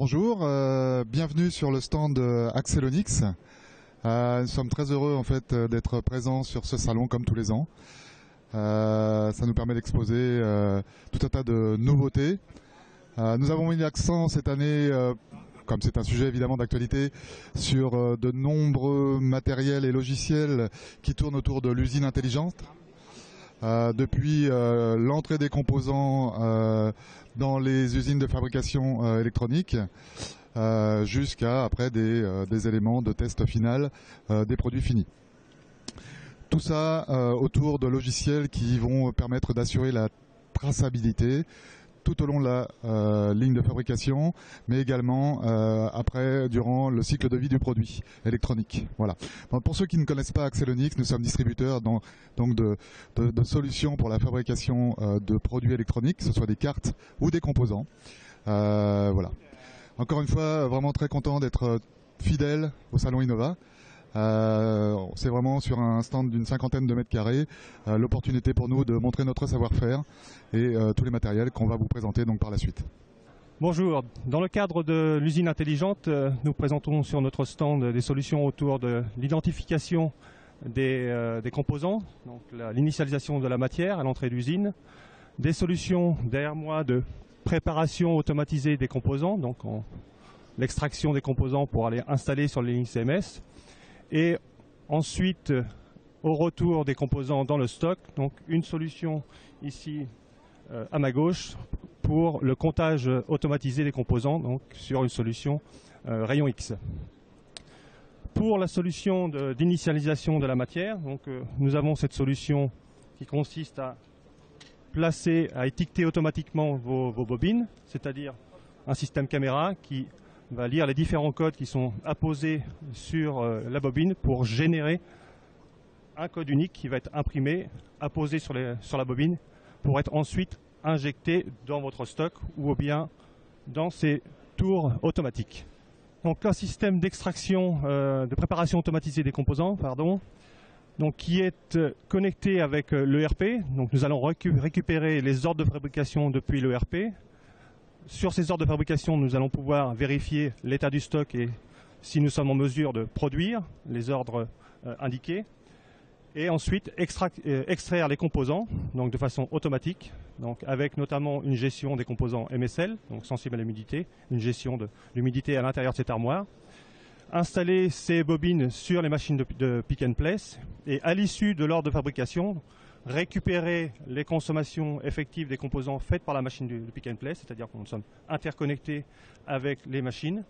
Bonjour, bienvenue sur le stand Axelonix. Nous sommes très heureux en fait d'être présents sur ce salon comme tous les ans. Ça nous permet d'exposer tout un tas de nouveautés. Nous avons mis l'accent cette année, comme c'est un sujet évidemment d'actualité, sur de nombreux matériels et logiciels qui tournent autour de l'usine intelligente. Depuis l'entrée des composants dans les usines de fabrication électronique jusqu'à après des éléments de test final des produits finis. Tout ça autour de logiciels qui vont permettre d'assurer la traçabilité tout au long de la ligne de fabrication, mais également après, durant le cycle de vie du produit électronique. Voilà. Bon, pour ceux qui ne connaissent pas Axelonix, nous sommes distributeurs donc de solutions pour la fabrication de produits électroniques, que ce soit des cartes ou des composants. Voilà. Encore une fois, vraiment très content d'être fidèle au salon Innova. C'est vraiment sur un stand d'une 50aine de mètres carrés, l'opportunité pour nous de montrer notre savoir-faire et tous les matériels qu'on va vous présenter donc par la suite. Bonjour, dans le cadre de l'usine intelligente, nous présentons sur notre stand des solutions autour de l'identification des composants, donc l'initialisation de la matière à l'entrée d'usine, des solutions derrière moi de préparation automatisée des composants, donc l'extraction des composants pour aller installer sur les lignes CMS. Et ensuite, au retour des composants dans le stock, donc une solution ici à ma gauche pour le comptage automatisé des composants, donc sur une solution rayon X. Pour la solution d'initialisation de la matière, donc, nous avons cette solution qui consiste à placer, à étiqueter automatiquement vos bobines, c'est-à-dire un système caméra qui va lire les différents codes qui sont apposés sur la bobine pour générer un code unique qui va être imprimé, apposé sur la bobine pour être ensuite injecté dans votre stock ou bien dans ces tours automatiques. Donc un système d'extraction, de préparation automatisée des composants, donc qui est connecté avec l'ERP. Donc nous allons récupérer les ordres de fabrication depuis l'ERP. Sur ces ordres de fabrication, nous allons pouvoir vérifier l'état du stock et si nous sommes en mesure de produire les ordres indiqués. Et ensuite, extraire les composants donc de façon automatique, donc avec notamment une gestion des composants MSL, donc sensibles à l'humidité, une gestion de l'humidité à l'intérieur de cette armoire. Installer ces bobines sur les machines de pick and place et à l'issue de l'ordre de fabrication, récupérer les consommations effectives des composants faites par la machine de pick and place, c'est-à-dire que nous sommes interconnectés avec les machines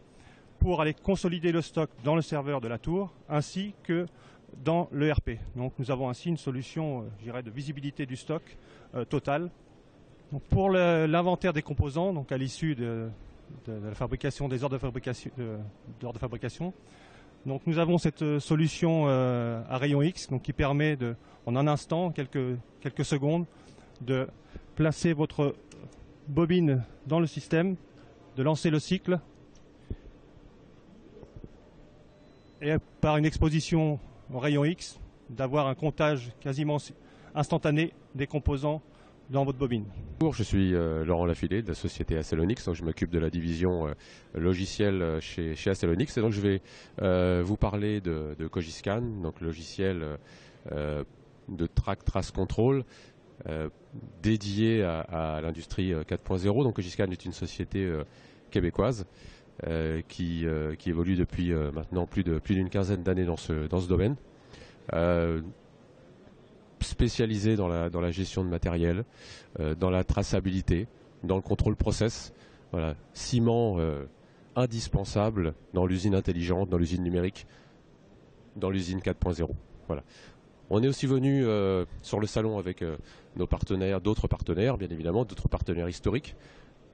pour aller consolider le stock dans le serveur de la tour ainsi que dans l'ERP. Donc nous avons ainsi une solution, je dirais, de visibilité du stock totale. Donc, pour l'inventaire des composants, donc à l'issue de la fabrication des ordres de fabrication, donc nous avons cette solution à rayon X donc, qui permet en un instant, quelques secondes, de placer votre bobine dans le système, de lancer le cycle et par une exposition au rayon X, d'avoir un comptage quasiment instantané des composants dans votre bobine. Bonjour, je suis Laurent Lafilé de la société Axelonix, donc je m'occupe de la division logicielle chez Axelonix et donc je vais vous parler de Cogiscan, donc logiciel de trace control dédié à l'industrie 4.0. Donc Cogiscan est une société québécoise qui évolue depuis maintenant plus d'une quinzaine d'années dans ce domaine. Spécialisé dans la gestion de matériel, dans la traçabilité, dans le contrôle process. Voilà, ciment indispensable dans l'usine intelligente, dans l'usine numérique, dans l'usine 4.0. Voilà. On est aussi venu sur le salon avec nos partenaires, d'autres partenaires, bien évidemment, d'autres partenaires historiques.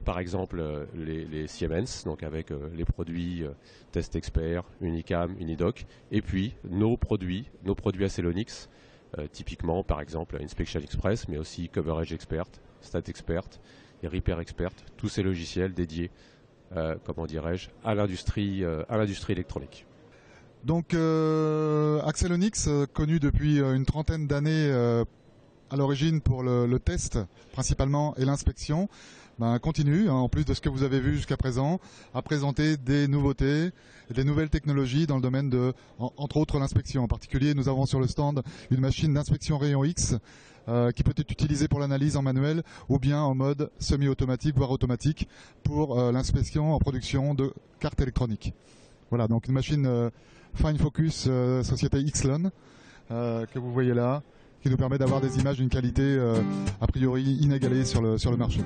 Par exemple, les Siemens, donc avec les produits Test Expert, Unicam, Unidoc, et puis nos produits Axelonix, typiquement, par exemple, Inspection Express, mais aussi Coverage Expert, Stat Expert et Repair Expert, tous ces logiciels dédiés, comment dirais-je, à l'industrie électronique. Donc Axelonix, connu depuis une trentaine d'années à l'origine pour le test principalement et l'inspection, continue, en plus de ce que vous avez vu jusqu'à présent, à présenter des nouveautés, des nouvelles technologies dans le domaine de, entre autres, l'inspection. En particulier, nous avons sur le stand une machine d'inspection rayon X qui peut être utilisée pour l'analyse en manuel ou bien en mode semi-automatique, voire automatique, pour l'inspection en production de cartes électroniques. Voilà, donc une machine Fine Focus société Xlon que vous voyez là, qui nous permet d'avoir des images d'une qualité a priori inégalée sur le marché.